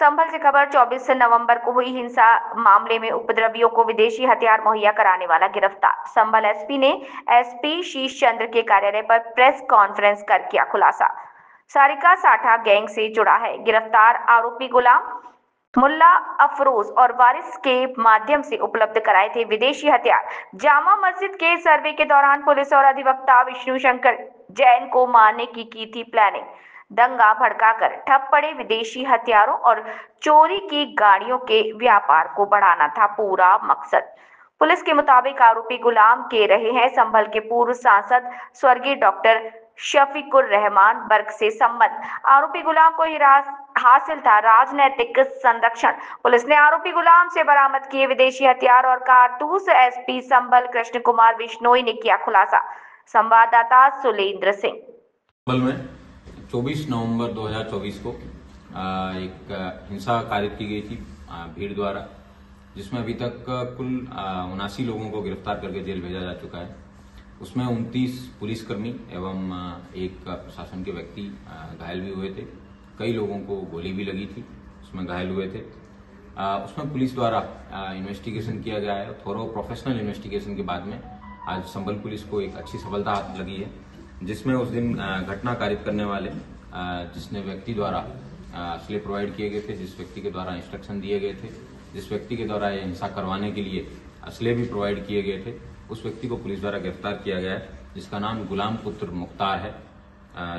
संभल से खबर 24 नवंबर को हुई हिंसा मामले में उपद्रवियों को विदेशी हथियार मुहैया कराने वाला गिरफ्तार। संभल एसपी ने एसपी शीश चंद्र के कार्यालय पर प्रेस कॉन्फ्रेंस कर किया खुलासा। सारिका साठा गैंग से जुड़ा है। गिरफ्तार आरोपी गुलाम मुल्ला अफरोज और वारिस के माध्यम से उपलब्ध कराए थे विदेशी हथियार। जामा मस्जिद के सर्वे के दौरान पुलिस और अधिवक्ता विष्णु शंकर जैन को मारने की थी प्लानिंग। दंगा भड़काकर ठप पड़े विदेशी हथियारों और चोरी की गाड़ियों के व्यापार को बढ़ाना था पूरा मकसद। पुलिस के मुताबिक आरोपी गुलाम के रहे हैं संभल के पूर्व सांसद स्वर्गीय डॉक्टर शफीकुर रहमान वर्ग से संबंध। आरोपी गुलाम को हासिल था राजनैतिक संरक्षण। पुलिस ने आरोपी गुलाम से बरामद किए विदेशी हथियार और कारतूस। एसपी संभल कृष्ण कुमार बिश्नोई ने किया खुलासा। संवाददाता सुलेंद्र सिंह। संभल में 24 नवंबर 2024 को एक हिंसा कारित की गई थी भीड़ द्वारा, जिसमें अभी तक कुल 79 लोगों को गिरफ्तार करके जेल भेजा जा चुका है। उसमें 29 पुलिसकर्मी एवं एक प्रशासन के व्यक्ति घायल भी हुए थे। कई लोगों को गोली भी लगी थी, उसमें घायल हुए थे। उसमें पुलिस द्वारा इन्वेस्टिगेशन किया गया है। थोरो प्रोफेशनल इन्वेस्टिगेशन के बाद में आज संभल पुलिस को एक अच्छी सफलता हाथ लगी है, जिसमें उस दिन घटना कारित करने वाले जिसने व्यक्ति द्वारा असले प्रोवाइड किए गए थे, जिस व्यक्ति के द्वारा इंस्ट्रक्शन दिए गए थे, जिस व्यक्ति के द्वारा ये हिंसा करवाने के लिए असले भी प्रोवाइड किए गए थे, उस व्यक्ति को पुलिस द्वारा गिरफ्तार किया गया है, जिसका नाम गुलाम पुत्र मुख्तार है।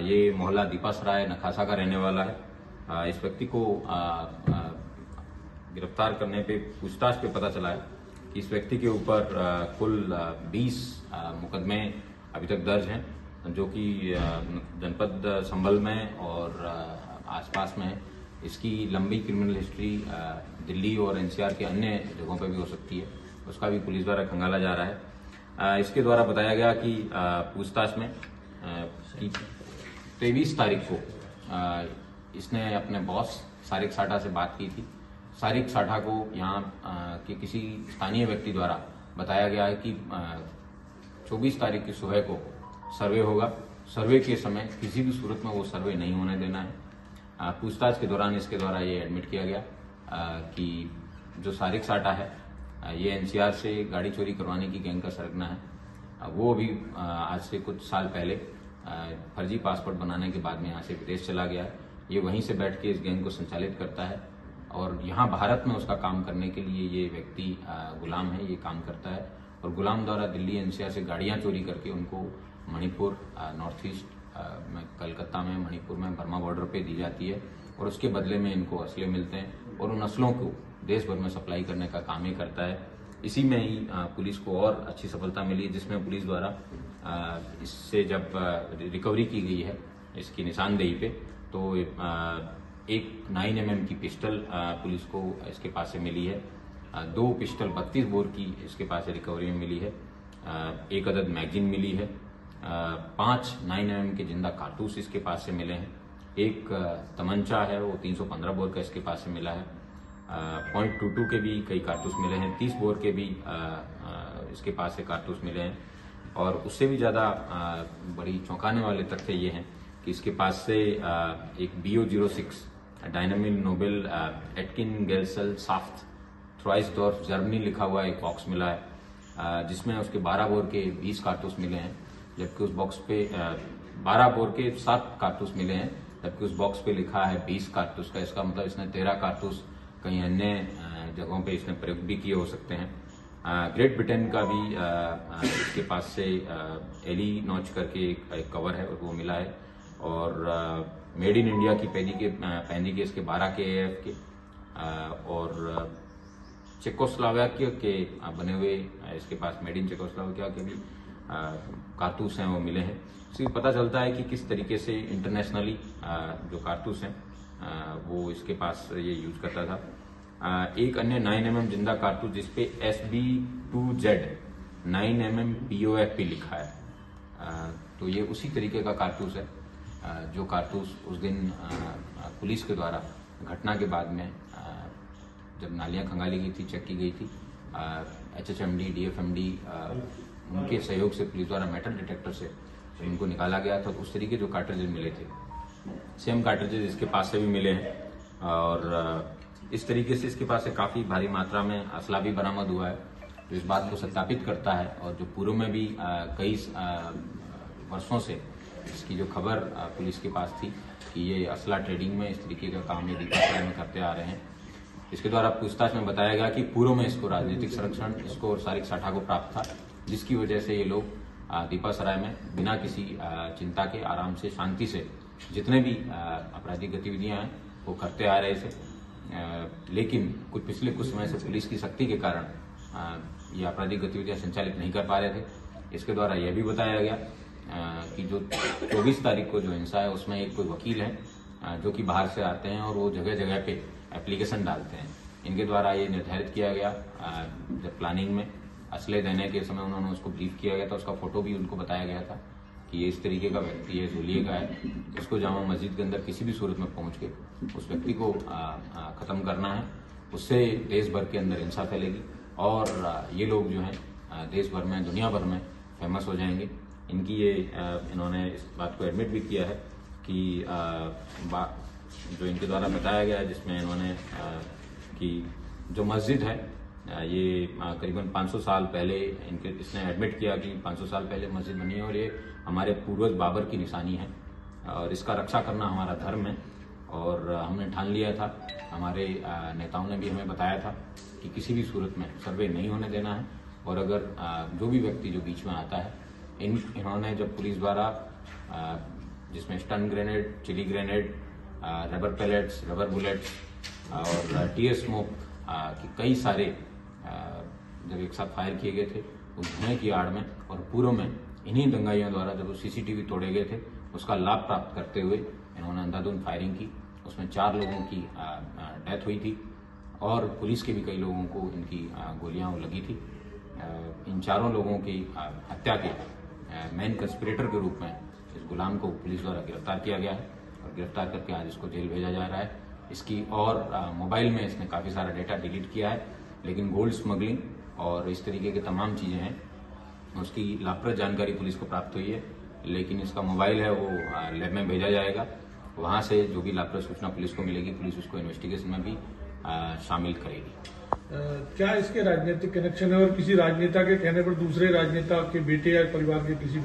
ये मोहल्ला दीपासराय नखासा का रहने वाला है। इस व्यक्ति को गिरफ्तार करने पे पूछताछ पे पता चला है कि इस व्यक्ति के ऊपर कुल 20 मुकदमे अभी तक दर्ज हैं, जो कि जनपद संभल में और आसपास में है। इसकी लंबी क्रिमिनल हिस्ट्री दिल्ली और एनसीआर के अन्य जगहों पर भी हो सकती है, उसका भी पुलिस द्वारा खंगाला जा रहा है। इसके द्वारा बताया गया कि पूछताछ में 23 तारीख को इसने अपने बॉस सारिक साठा से बात की थी। सारिक साठा को यहाँ के किसी स्थानीय व्यक्ति द्वारा बताया गया है कि 24 तारीख की सुबह को सर्वे होगा। सर्वे के समय किसी भी सूरत में वो सर्वे नहीं होने देना है। पूछताछ के दौरान इसके द्वारा ये एडमिट किया गया कि जो सारिक साठा है ये एनसीआर से गाड़ी चोरी करवाने की गैंग का सरगना है। वो भी आज से कुछ साल पहले फर्जी पासपोर्ट बनाने के बाद में यहाँ से विदेश चला गया है। ये वहीं से बैठ के इस गैंग को संचालित करता है और यहाँ भारत में उसका काम करने के लिए ये व्यक्ति गुलाम है, ये काम करता है। और गुलाम द्वारा दिल्ली एनसीआर से गाड़ियाँ चोरी करके उनको मणिपुर, नॉर्थ ईस्ट में, कलकत्ता में, मणिपुर में, बर्मा बॉर्डर पे दी जाती है और उसके बदले में इनको असले मिलते हैं और उन असलों को देश भर में सप्लाई करने का काम ही करता है। इसी में ही पुलिस को और अच्छी सफलता मिली, जिसमें पुलिस द्वारा इससे जब रिकवरी की गई है इसकी निशानदेही पे, तो एक 9mm की पिस्टल पुलिस को इसके पास से मिली है। 2 पिस्टल 32 बोर की इसके पास से रिकवरी में मिली है। 1 अदद मैगजीन मिली है। 5 9mm के जिंदा कारतूस इसके पास से मिले हैं। एक तमंचा है वो 315 बोर का इसके पास से मिला है। .22 के भी कई कारतूस मिले हैं। 30 बोर के भी इसके पास से कारतूस मिले हैं। और उससे भी ज्यादा बड़ी चौंकाने वाले तथ्य ये हैं कि इसके पास से एक BO-06 डायनामिक नोबेल एटकिन गेल्सल साफ्ट थ्राइसडॉर्फ जर्मनी लिखा हुआ एक बॉक्स मिला है, जिसमें उसके 12 बोर के 20 कारतूस मिले हैं, जबकि उस बॉक्स पे 12 बोर के 7 कारतूस मिले हैं, जबकि उस बॉक्स पे लिखा है 20 कारतूस का। इसका मतलब इसने 13 कारतूस कहीं अन्य जगहों पे इसने प्रयोग भी किए हो सकते हैं। ग्रेट ब्रिटेन का भी इसके पास से एली नॉच करके एक कवर है वो मिला है। और मेड इन इंडिया की पैंदी के इसके 12 के AF के और चेकोस्लोवाकिया के बने हुए इसके पास मेड इन चेकोस्लोवाकिया के भी कारतूस हैं वो मिले हैं। इससे पता चलता है कि किस तरीके से इंटरनेशनली जो कारतूस हैं वो इसके पास ये यूज करता था। एक अन्य 9mm जिंदा कारतूस जिसपे SB2Z 9mm POFP लिखा है, तो ये उसी तरीके का कारतूस है जो कारतूस उस दिन पुलिस के द्वारा घटना के बाद में जब नालियां खंगाली गई थी, चेक की गई थी, HHMD, DFMD उनके सहयोग से पुलिस द्वारा मेटल डिटेक्टर से उनको निकाला गया था। उस तरीके जो कार्ट्रिजेज मिले थे, सेम कार्ट्रिजेज इसके पास से भी मिले हैं। और इस तरीके से इसके पास से काफ़ी भारी मात्रा में असला भी बरामद हुआ है, जो इस बात को सत्यापित करता है। और जो पूर्व में भी कई वर्षों से इसकी जो खबर पुलिस के पास थी कि ये असला ट्रेडिंग में इस तरीके का काम ये दीपासराय में करते आ रहे हैं, इसके द्वारा पूछताछ में बताया गया कि पूर्व में इसको राजनीतिक संरक्षण इसको और शारीरिक साठा को प्राप्त था, जिसकी वजह से ये लोग दीपासराय में बिना किसी चिंता के आराम से शांति से जितने भी आपराधिक गतिविधियां हैं वो करते आ रहे थे। लेकिन पिछले कुछ समय से पुलिस की सख्ती के कारण ये आपराधिक गतिविधियां संचालित नहीं कर पा रहे थे। इसके द्वारा यह भी बताया गया कि जो 24 तारीख को जो हिंसा है उसमें एक कोई वकील है जो कि बाहर से आते हैं और वो जगह जगह पे एप्लीकेशन डालते हैं। इनके द्वारा ये निर्धारित किया गया, जब प्लानिंग में असले देने के समय उन्होंने उसको ब्रीफ किया गया था, उसका फोटो भी उनको बताया गया था कि ये इस तरीके का व्यक्ति है, जोलिए का है, इसको जामा मस्जिद के अंदर किसी भी सूरत में पहुंच के उस व्यक्ति को खत्म करना है। उससे देश भर के अंदर हिंसा फैलेगी और ये लोग जो हैं देश भर में दुनिया भर में फेमस हो जाएंगे। इनकी ये इन्होंने इस बात को एडमिट भी किया है कि जो इनके द्वारा बताया गया है, जिसमें इन्होंने कि जो मस्जिद है ये करीबन 500 साल पहले इसने एडमिट किया कि 500 साल पहले मस्जिद बनी है और ये हमारे पूर्वज बाबर की निशानी है और इसका रक्षा करना हमारा धर्म है। और हमने ठान लिया था, हमारे नेताओं ने भी हमें बताया था कि किसी भी सूरत में सर्वे नहीं होने देना है। और अगर जो भी व्यक्ति जो बीच में आता है, इन्होंने जब पुलिस द्वारा जिसमें stun grenade, chilli grenade, rubber pellets, rubber bullets और टीयर स्मोक की कई सारे जब एक साथ फायर किए गए थे उस धुएं की आड़ में और पूर्व में इन्हीं दंगाइयों द्वारा जब वो सीसीटीवी तोड़े गए थे उसका लाभ प्राप्त करते हुए इन्होंने अंधाधुंध फायरिंग की। उसमें 4 लोगों की डेथ हुई थी और पुलिस के भी कई लोगों को इनकी गोलियां लगी थी। इन चारों लोगों की हत्या के मेन कंस्पिरेटर के रूप में इस गुलाम को पुलिस द्वारा गिरफ्तार किया गया है और गिरफ्तार करके आज इसको जेल भेजा जा रहा है। इसकी और मोबाइल में इसने काफ़ी सारा डेटा डिलीट किया है, लेकिन गोल्ड स्मगलिंग और इस तरीके की तमाम चीज़ें हैं उसकी लाभप्रद जानकारी पुलिस को प्राप्त हुई है। लेकिन इसका मोबाइल है वो लैब में भेजा जाएगा, वहाँ से जो भी लाभप्रद सूचना पुलिस को मिलेगी पुलिस उसको इन्वेस्टिगेशन में भी शामिल करेगी। क्या इसके राजनीतिक कनेक्शन है और किसी राजनेता के कहने पर दूसरे राजनेता के बेटे या परिवार के किसी